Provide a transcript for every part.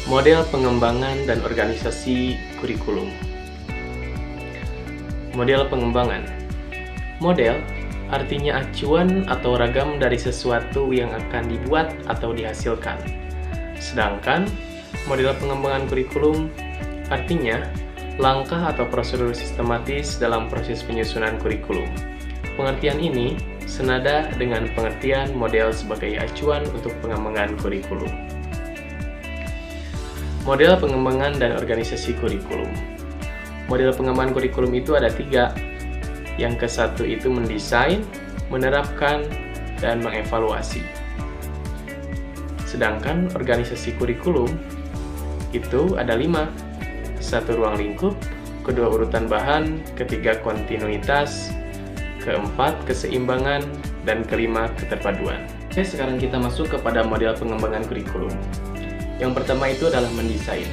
Model pengembangan dan organisasi kurikulum. Model pengembangan. Model artinya acuan atau ragam dari sesuatu yang akan dibuat atau dihasilkan. Sedangkan model pengembangan kurikulum artinya langkah atau prosedur sistematis dalam proses penyusunan kurikulum. Pengertian ini senada dengan pengertian model sebagai acuan untuk pengembangan kurikulum. Model pengembangan dan organisasi kurikulum. Model pengembangan kurikulum itu ada 3. Yang ke-1 itu mendesain, menerapkan, dan mengevaluasi. Sedangkan organisasi kurikulum itu ada 5. 1 ruang lingkup, kedua urutan bahan, ketiga kontinuitas, keempat keseimbangan, dan kelima keterpaduan. Oke, sekarang kita masuk kepada model pengembangan kurikulum. Yang pertama itu adalah mendesain.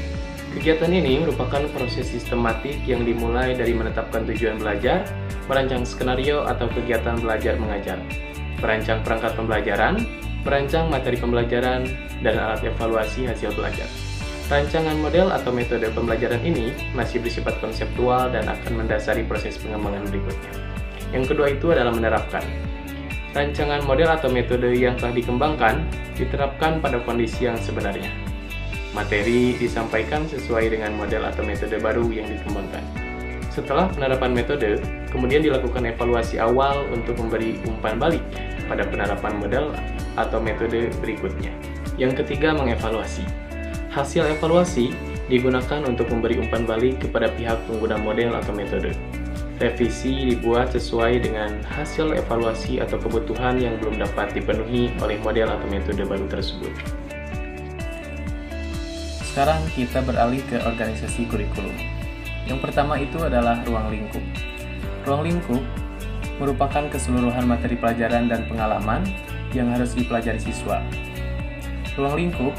Kegiatan ini merupakan proses sistematik yang dimulai dari menetapkan tujuan belajar, merancang skenario atau kegiatan belajar mengajar, merancang perangkat pembelajaran, merancang materi pembelajaran, dan alat evaluasi hasil belajar. Rancangan model atau metode pembelajaran ini masih bersifat konseptual dan akan mendasari proses pengembangan berikutnya. Yang kedua itu adalah menerapkan. Rancangan model atau metode yang telah dikembangkan diterapkan pada kondisi yang sebenarnya. Materi disampaikan sesuai dengan model atau metode baru yang dikembangkan. Setelah penerapan metode, kemudian dilakukan evaluasi awal untuk memberi umpan balik pada penerapan model atau metode berikutnya. Yang ketiga, mengevaluasi. Hasil evaluasi digunakan untuk memberi umpan balik kepada pihak pengguna model atau metode. Revisi dibuat sesuai dengan hasil evaluasi atau kebutuhan yang belum dapat dipenuhi oleh model atau metode baru tersebut. Sekarang kita beralih ke organisasi kurikulum. Yang pertama itu adalah ruang lingkup. Ruang lingkup merupakan keseluruhan materi pelajaran dan pengalaman yang harus dipelajari siswa. Ruang lingkup,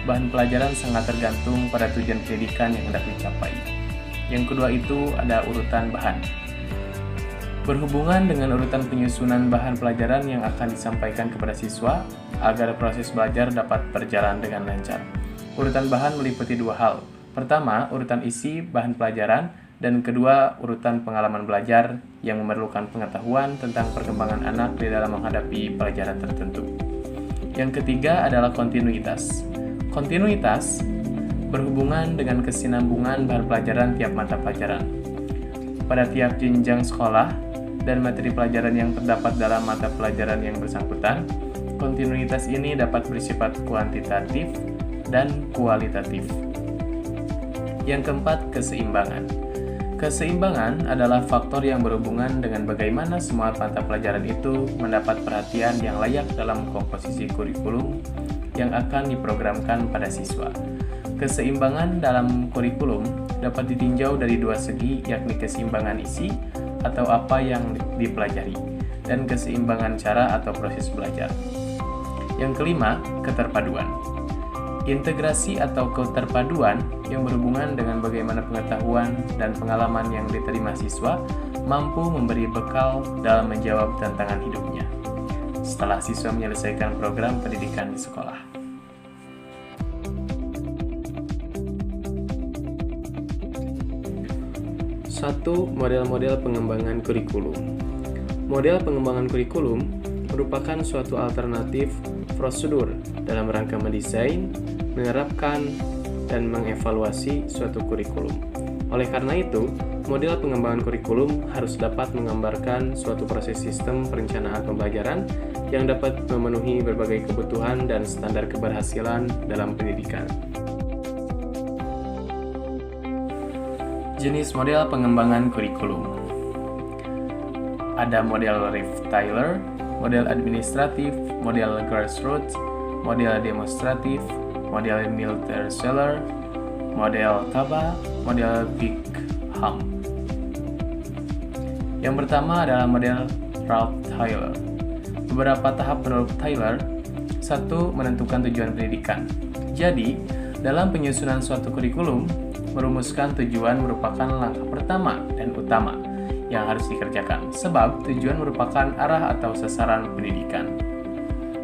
bahan pelajaran sangat tergantung pada tujuan pendidikan yang hendak dicapai. Yang kedua itu ada urutan bahan. Berhubungan dengan urutan penyusunan bahan pelajaran yang akan disampaikan kepada siswa agar proses belajar dapat berjalan dengan lancar. Urutan bahan meliputi 2 hal. Pertama, urutan isi bahan pelajaran, dan kedua, urutan pengalaman belajar yang memerlukan pengetahuan tentang perkembangan anak di dalam menghadapi pelajaran tertentu. Yang ketiga adalah kontinuitas. Kontinuitas berhubungan dengan kesinambungan bahan pelajaran tiap mata pelajaran. Pada tiap jenjang sekolah dan materi pelajaran yang terdapat dalam mata pelajaran yang bersangkutan, kontinuitas ini dapat bersifat kuantitatif dan kualitatif. Yang keempat, keseimbangan. Keseimbangan adalah faktor yang berhubungan dengan bagaimana semua mata pelajaran itu mendapat perhatian yang layak dalam komposisi kurikulum yang akan diprogramkan pada siswa. Keseimbangan dalam kurikulum dapat ditinjau dari 2 segi, yakni keseimbangan isi atau apa yang dipelajari, dan keseimbangan cara atau proses belajar. Yang kelima, keterpaduan. Integrasi atau keterpaduan yang berhubungan dengan bagaimana pengetahuan dan pengalaman yang diterima siswa mampu memberi bekal dalam menjawab tantangan hidupnya setelah siswa menyelesaikan program pendidikan di sekolah. Satu, model-model pengembangan kurikulum. Model pengembangan kurikulum merupakan suatu alternatif prosedur dalam rangka mendesain, menerapkan, dan mengevaluasi suatu kurikulum. Oleh karena itu, model pengembangan kurikulum harus dapat menggambarkan suatu proses sistem perencanaan pembelajaran yang dapat memenuhi berbagai kebutuhan dan standar keberhasilan dalam pendidikan. Jenis model pengembangan kurikulum. Ada model Riff-Taylor, model administratif, model grassroots, model demonstratif, model Milter-Seller, model Taba, model Big-Ham. Yang pertama adalah model Ralph-Taylor. Beberapa tahap Ralph-Taylor. 1. Menentukan tujuan pendidikan. Jadi, dalam penyusunan suatu kurikulum, merumuskan tujuan merupakan langkah pertama dan utama yang harus dikerjakan, sebab tujuan merupakan arah atau sasaran pendidikan.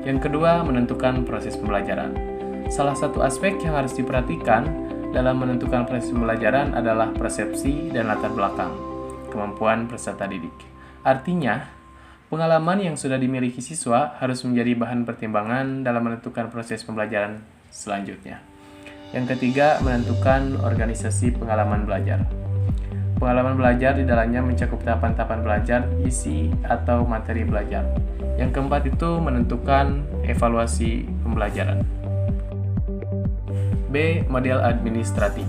Yang kedua, menentukan proses pembelajaran. Salah satu aspek yang harus diperhatikan dalam menentukan proses pembelajaran adalah persepsi dan latar belakang kemampuan peserta didik. Artinya, pengalaman yang sudah dimiliki siswa harus menjadi bahan pertimbangan dalam menentukan proses pembelajaran selanjutnya. Yang ketiga, menentukan organisasi pengalaman belajar. Pengalaman belajar di dalamnya mencakup tahapan-tahapan belajar, isi, atau materi belajar. Yang keempat itu menentukan evaluasi pembelajaran. B. Model administratif.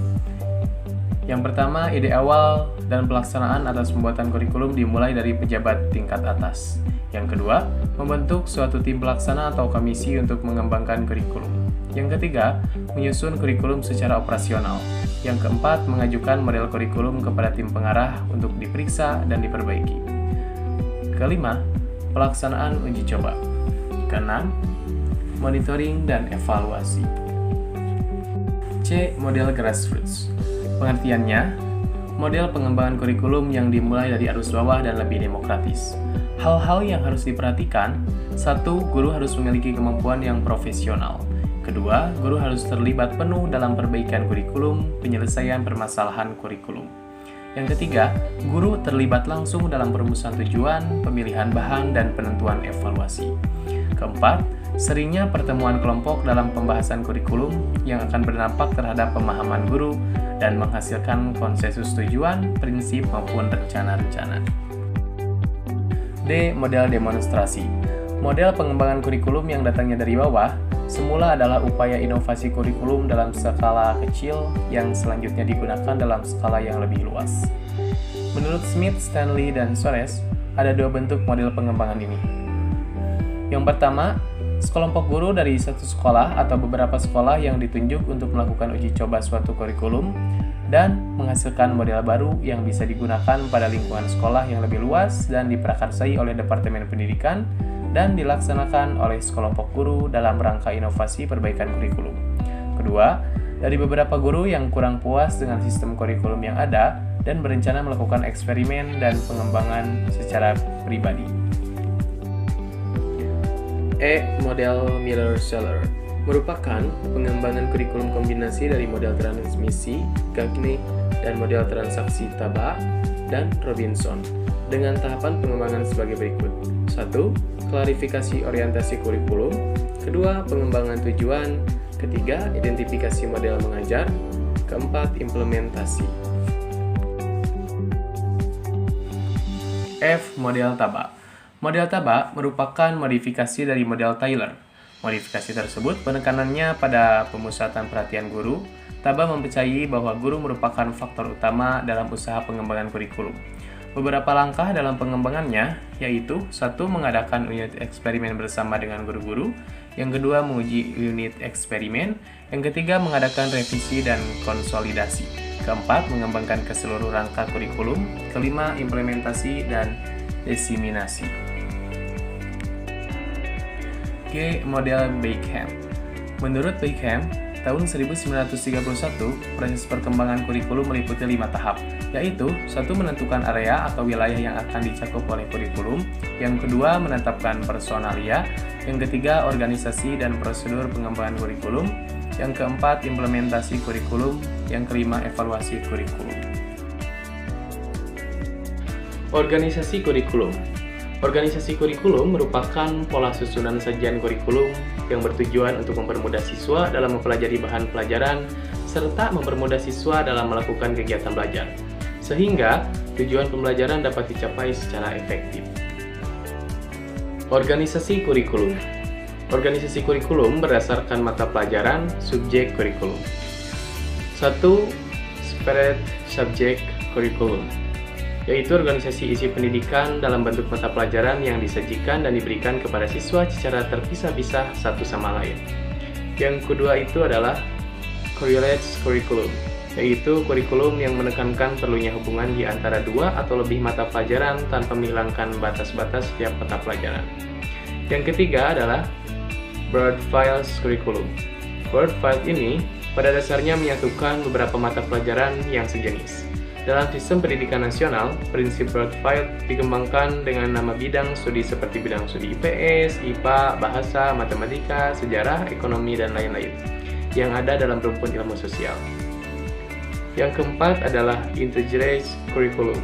Yang pertama, ide awal dan pelaksanaan atas pembuatan kurikulum dimulai dari pejabat tingkat atas. Yang kedua, membentuk suatu tim pelaksana atau komisi untuk mengembangkan kurikulum. Yang ketiga, menyusun kurikulum secara operasional. Yang keempat, mengajukan model kurikulum kepada tim pengarah untuk diperiksa dan diperbaiki. Kelima, pelaksanaan uji coba. Keenam, monitoring dan evaluasi. C. Model grassroots. Pengertiannya, model pengembangan kurikulum yang dimulai dari arus bawah dan lebih demokratis. Hal-hal yang harus diperhatikan: 1. Guru harus memiliki kemampuan yang profesional. Kedua, guru harus terlibat penuh dalam perbaikan kurikulum, penyelesaian permasalahan kurikulum. Yang ketiga, guru terlibat langsung dalam perumusan tujuan, pemilihan bahan, dan penentuan evaluasi. Keempat, seringnya pertemuan kelompok dalam pembahasan kurikulum yang akan berdampak terhadap pemahaman guru dan menghasilkan konsensus tujuan, prinsip, maupun rencana-rencana. D. Model demonstrasi. Model pengembangan kurikulum yang datangnya dari bawah semula adalah upaya inovasi kurikulum dalam skala kecil yang selanjutnya digunakan dalam skala yang lebih luas. Menurut Smith, Stanley, dan Soares, ada dua bentuk model pengembangan ini. Yang pertama, sekelompok guru dari satu sekolah atau beberapa sekolah yang ditunjuk untuk melakukan uji coba suatu kurikulum dan menghasilkan model baru yang bisa digunakan pada lingkungan sekolah yang lebih luas dan diprakarsai oleh Departemen Pendidikan dan dilaksanakan oleh sekelompok guru dalam rangka inovasi perbaikan kurikulum. Kedua, dari beberapa guru yang kurang puas dengan sistem kurikulum yang ada dan berencana melakukan eksperimen dan pengembangan secara pribadi. E. Model Miller-Seller merupakan pengembangan kurikulum kombinasi dari model transmisi, Gagne, dan model transaksi Taba dan Robinson dengan tahapan pengembangan sebagai berikut. 1. Klarifikasi orientasi kurikulum. Kedua, pengembangan tujuan. Ketiga, identifikasi model mengajar. Keempat, implementasi. F. Model Taba. Model Taba merupakan modifikasi dari model Taylor. Modifikasi tersebut penekanannya pada pemusatan perhatian guru. Taba mempercayai bahwa guru merupakan faktor utama dalam usaha pengembangan kurikulum. Beberapa langkah dalam pengembangannya yaitu: 1. Mengadakan unit eksperimen bersama dengan guru-guru. Yang kedua, menguji unit eksperimen. Yang ketiga, mengadakan revisi dan konsolidasi. Keempat, mengembangkan ke seluruh rangka kurikulum. Kelima, implementasi dan diseminasi. G. Model Bakeham. Menurut Bakeham, tahun 1931, proses perkembangan kurikulum meliputi 5 tahap, yaitu 1. Menentukan area atau wilayah yang akan dicakup oleh kurikulum. Yang kedua, menetapkan personalia. Yang ketiga, organisasi dan prosedur pengembangan kurikulum. Yang keempat, implementasi kurikulum. Yang kelima, evaluasi kurikulum. Organisasi kurikulum. Organisasi kurikulum merupakan pola susunan sajian kurikulum yang bertujuan untuk mempermudah siswa dalam mempelajari bahan pelajaran serta mempermudah siswa dalam melakukan kegiatan belajar, sehingga tujuan pembelajaran dapat dicapai secara efektif. Organisasi kurikulum. Organisasi kurikulum berdasarkan mata pelajaran subjek kurikulum. 1. Spread Subject Curriculum, yaitu organisasi isi pendidikan dalam bentuk mata pelajaran yang disajikan dan diberikan kepada siswa secara terpisah-pisah satu sama lain. Yang kedua itu adalah Correlates Curriculum, yaitu kurikulum yang menekankan perlunya hubungan di antara dua atau lebih mata pelajaran tanpa menghilangkan batas-batas setiap mata pelajaran. Yang ketiga adalah Broad Files Curriculum. Broad File ini pada dasarnya menyatukan beberapa mata pelajaran yang sejenis. Dalam sistem pendidikan nasional, prinsip broad file dikembangkan dengan nama bidang studi seperti bidang studi IPS, IPA, bahasa, matematika, sejarah, ekonomi, dan lain-lain. yang ada dalam rumpun ilmu sosial. Yang keempat adalah integrated curriculum.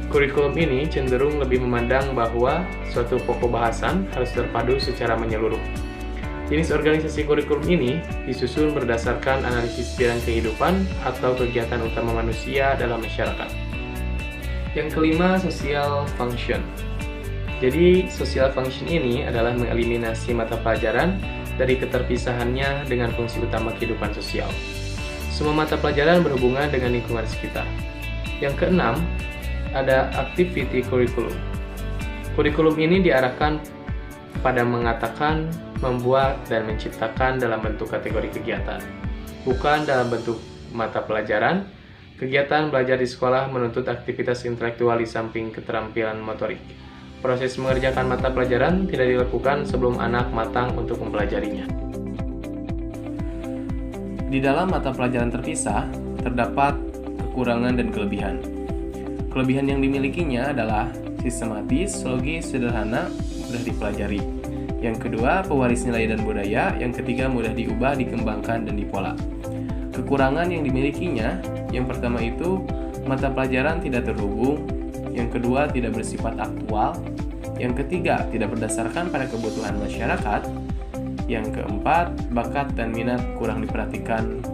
Kurikulum ini cenderung lebih memandang bahwa suatu pokok bahasan harus terpadu secara menyeluruh. Jenis organisasi kurikulum ini disusun berdasarkan analisis bidang kehidupan atau kegiatan utama manusia dalam masyarakat. Yang kelima, social function. Jadi, social function ini adalah mengeliminasi mata pelajaran dari keterpisahannya dengan fungsi utama kehidupan sosial. Semua mata pelajaran berhubungan dengan lingkungan sekitar. Yang keenam, ada activity curriculum. Kurikulum ini diarahkan pada mengatakan, membuat, dan menciptakan dalam bentuk kategori kegiatan, bukan dalam bentuk mata pelajaran. Kegiatan belajar di sekolah menuntut aktivitas intelektual di samping keterampilan motorik. Proses mengerjakan mata pelajaran tidak dilakukan sebelum anak matang untuk mempelajarinya. Di dalam mata pelajaran terpisah, terdapat kekurangan dan kelebihan. Kelebihan yang dimilikinya adalah sistematis, logis, sederhana, mudah dipelajari. Yang kedua, pewaris nilai dan budaya. Yang ketiga, mudah diubah, dikembangkan, dan dipola. Kekurangan yang dimilikinya, yang pertama itu mata pelajaran tidak terhubung. Yang kedua, tidak bersifat aktual. Yang ketiga, tidak berdasarkan pada kebutuhan masyarakat. Yang keempat, bakat dan minat kurang diperhatikan.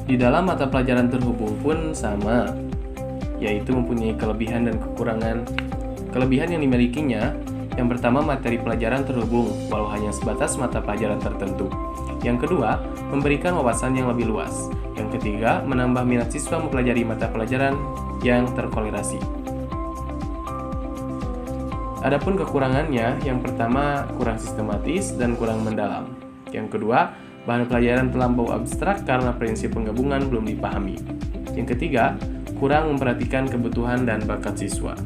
Di dalam mata pelajaran terhubung pun sama, yaitu mempunyai kelebihan dan kekurangan. Kelebihan yang dimilikinya, yang pertama materi pelajaran terhubung, walau hanya sebatas mata pelajaran tertentu. Yang kedua, memberikan wawasan yang lebih luas. Yang ketiga, menambah minat siswa mempelajari mata pelajaran yang terkolerasi. Adapun kekurangannya, yang pertama kurang sistematis dan kurang mendalam. Yang kedua, bahan pelajaran terlampau abstrak karena prinsip penggabungan belum dipahami. Yang ketiga, kurang memperhatikan kebutuhan dan bakat siswa.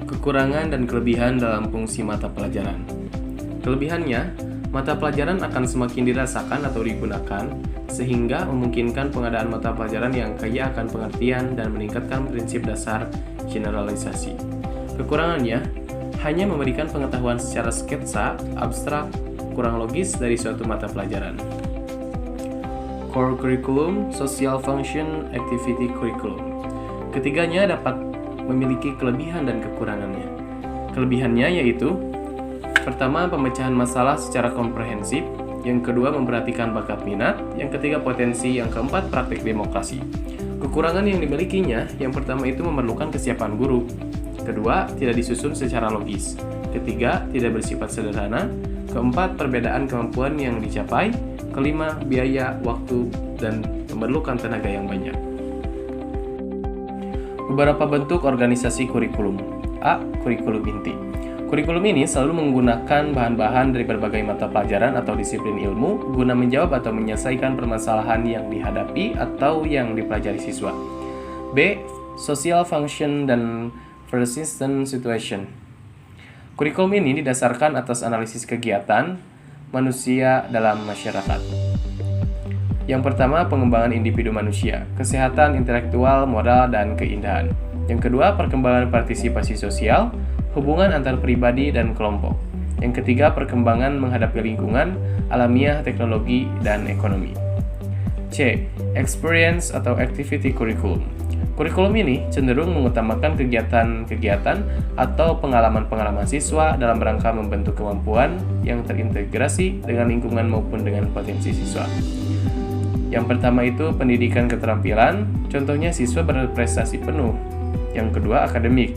Kekurangan dan kelebihan dalam fungsi mata pelajaran. Kelebihannya, mata pelajaran akan semakin dirasakan atau digunakan, sehingga memungkinkan pengadaan mata pelajaran yang kaya akan pengertian dan meningkatkan prinsip dasar generalisasi. Kekurangannya, hanya memberikan pengetahuan secara sketsa, abstrak, kurang logis dari suatu mata pelajaran. Core curriculum, social function, activity curriculum. Ketiganya dapat memiliki kelebihan dan kekurangannya. Kelebihannya yaitu: pertama, pemecahan masalah secara komprehensif. Yang kedua, memperhatikan bakat minat. Yang ketiga, potensi. Yang keempat, praktik demokrasi. Kekurangan yang dimilikinya, yang pertama itu memerlukan kesiapan guru. Kedua, tidak disusun secara logis. Ketiga, tidak bersifat sederhana. Keempat, perbedaan kemampuan yang dicapai. Kelima, biaya, waktu, dan memerlukan tenaga yang banyak. Beberapa bentuk organisasi kurikulum. A. Kurikulum inti. Kurikulum ini selalu menggunakan bahan-bahan dari berbagai mata pelajaran atau disiplin ilmu guna menjawab atau menyelesaikan permasalahan yang dihadapi atau yang dipelajari siswa. B. Social function dan persistent situation. Kurikulum ini didasarkan atas analisis kegiatan manusia dalam masyarakat. Yang pertama, pengembangan individu manusia, kesehatan intelektual, moral, dan keindahan. Yang kedua, perkembangan partisipasi sosial, hubungan antar pribadi dan kelompok. Yang ketiga, perkembangan menghadapi lingkungan, alamiah, teknologi, dan ekonomi. C. Experience atau activity curriculum. Kurikulum ini cenderung mengutamakan kegiatan-kegiatan atau pengalaman-pengalaman siswa dalam rangka membentuk kemampuan yang terintegrasi dengan lingkungan maupun dengan potensi siswa. Yang pertama itu pendidikan keterampilan, contohnya siswa berprestasi penuh. Yang kedua, akademik,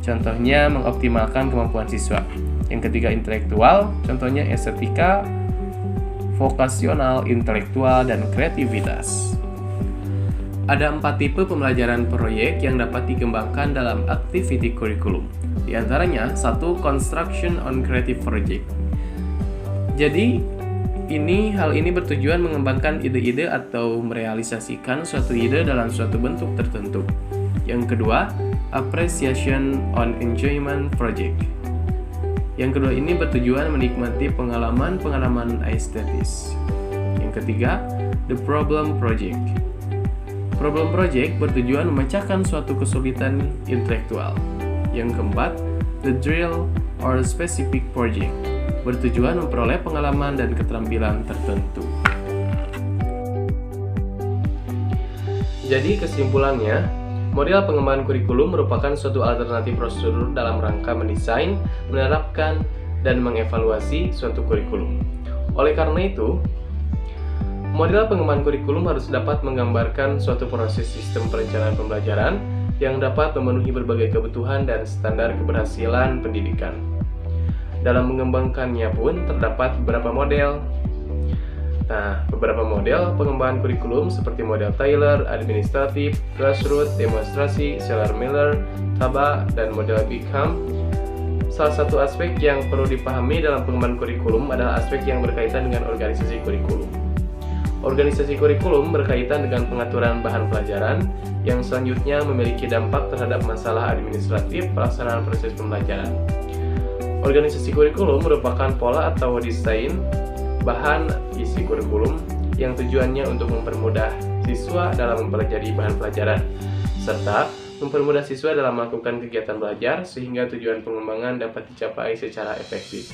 contohnya mengoptimalkan kemampuan siswa. Yang ketiga, intelektual, contohnya estetika, vokasional, intelektual, dan kreativitas. Ada 4 tipe pembelajaran proyek yang dapat dikembangkan dalam activity curriculum. Di antaranya, 1. Construction on creative project. Jadi, hal ini bertujuan mengembangkan ide-ide atau merealisasikan suatu ide dalam suatu bentuk tertentu. Yang kedua, appreciation on enjoyment project. Yang kedua ini bertujuan menikmati pengalaman-pengalaman estetis. Yang ketiga, the problem project. Problem project bertujuan memecahkan suatu kesulitan intelektual. Yang keempat, the drill or specific project. bertujuan memperoleh pengalaman dan keterampilan tertentu. Jadi kesimpulannya, model pengembangan kurikulum merupakan suatu alternatif prosedur dalam rangka mendesain, menerapkan, dan mengevaluasi suatu kurikulum. Oleh karena itu, model pengembangan kurikulum harus dapat menggambarkan suatu proses sistem perencanaan pembelajaran yang dapat memenuhi berbagai kebutuhan dan standar keberhasilan pendidikan. Dalam mengembangkannya pun terdapat beberapa model. Nah, beberapa model pengembangan kurikulum seperti model Taylor, administratif, grassroots, demonstrasi, Shiller-Miller, Taba, dan model Bingham. Salah satu aspek yang perlu dipahami dalam pengembangan kurikulum adalah aspek yang berkaitan dengan organisasi kurikulum. Organisasi kurikulum berkaitan dengan pengaturan bahan pelajaran yang selanjutnya memiliki dampak terhadap masalah administratif pelaksanaan proses pembelajaran. Organisasi kurikulum merupakan pola atau desain bahan isi kurikulum yang tujuannya untuk mempermudah siswa dalam mempelajari bahan pelajaran, serta mempermudah siswa dalam melakukan kegiatan belajar sehingga tujuan pengembangan dapat dicapai secara efektif.